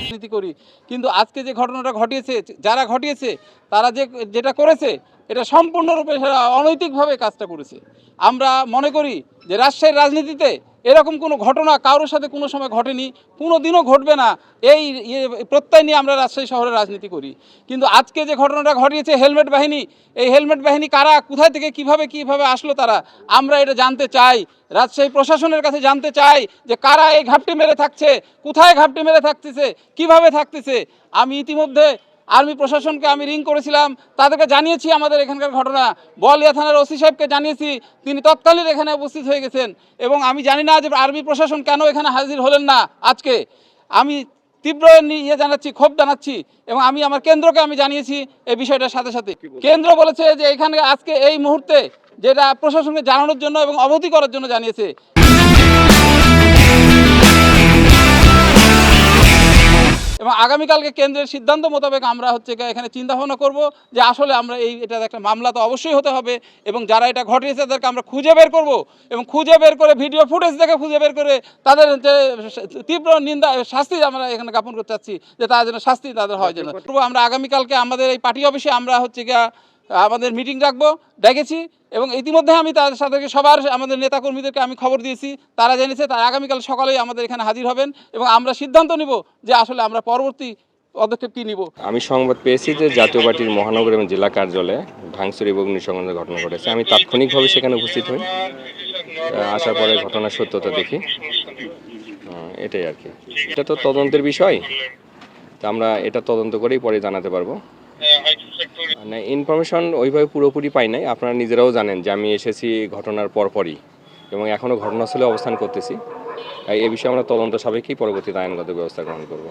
রাজনীতি করি, কিন্তু আজকে যে ঘটনাটা ঘটিয়েছে, যারা ঘটিয়েছে তারা যেটা করেছে এটা সম্পূর্ণরূপে অনৈতিকভাবে কাজটা করেছে। আমরা মনে করি যে রাজশাহীর রাজনীতিতে এরকম কোনো ঘটনা কারোর সাথে কোনো সময় ঘটেনি, কোনো দিনও ঘটবে না, এই প্রত্যয় নিয়ে আমরা রাজশাহী শহরে রাজনীতি করি। কিন্তু আজকে যে ঘটনাটা ঘটিয়েছে হেলমেট বাহিনী, এই হেলমেট বাহিনী কারা, কোথায় থেকে কিভাবে আসলো তারা, আমরা এটা জানতে চাই। রাজশাহী প্রশাসনের কাছে জানতে চাই যে কারা এই ঘাপটি মেরে থাকছে, কোথায় ঘাপটি মেরে থাকতেছে, কিভাবে থাকতেছে। আমি ইতিমধ্যে আর্মি প্রশাসনকে আমি রিং করেছিলাম, তাদেরকে জানিয়েছি আমাদের এখানকার ঘটনা। বলিয়া থানার ওসি সাহেবকে জানিয়েছি, তিনি তৎকালীন এখানে উপস্থিত হয়ে গেছেন। এবং আমি জানি না যে আর্মি প্রশাসন কেন এখানে হাজির হলেন না আজকে। আমি তীব্র জানাচ্ছি, ক্ষোভ জানাচ্ছি, এবং আমি আমার কেন্দ্রকে আমি জানিয়েছি এই বিষয়টার সাথে সাথে। কেন্দ্র বলেছে যে এখানে আজকে এই মুহূর্তে যেটা প্রশাসনকে জানানোর জন্য এবং অবধি করার জন্য জানিয়েছে। এবং আগামীকালকে কেন্দ্রের সিদ্ধান্ত মোতাবেক আমরা এখানে চিন্তাভাবনা করব যে আসলে আমরা এটার একটা মামলা তো অবশ্যই হতে হবে, এবং যারা এটা ঘটিয়েছে তাদেরকে আমরা খুঁজে বের করব, এবং খুঁজে বের করে ভিডিও ফুটেজ দেখে খুঁজে বের করে তাদের যে তীব্র নিন্দা শাস্তি আমরা এখানে জ্ঞাপন করতে চাচ্ছি, যে তাদের যেন শাস্তি তাদের হয় যেন। আমরা আগামীকালকে আমাদের এই পার্টি অফিসে আমরা আমাদের মিটিং ডেকেছি, এবং ইতিমধ্যে আমি তাদের সাথে সবার আমাদের নেতাকর্মীদেরকে আমি খবর দিয়েছি, তারা জেনেছে তারা আগামীকাল সকালেই আমাদের এখানে হাজির হবেন, এবং আমরা সিদ্ধান্ত নিব যে আসলে আমরা পরবর্তী পদক্ষেপ কী নিব। আমি সংবাদ পেয়েছি যে জাতীয় পার্টির মহানগর এবং জেলা কার্যালয়ে ভাঙচুর এবং অগ্নিসংযোগের ঘটনা ঘটেছে। আমি তাৎক্ষণিকভাবে সেখানে উপস্থিত হই, আসার পরে ঘটনার সত্যতা দেখি, এটাই আর কি। এটা তো তদন্তের বিষয়, তা আমরা এটা তদন্ত করেই পরে জানাতে পারবো। না, ইনফরমেশন ওইভাবে পুরোপুরি পাই নাই। আপনারা নিজেরাও জানেন যে আমি এসেছি ঘটনার পরপরই, এবং এখনও ঘটনাস্থলে অবস্থান করতেছি। এই বিষয়ে আমরা তদন্ত সাপেক্ষেই পরবর্তীতে আইনগত ব্যবস্থা গ্রহণ করব।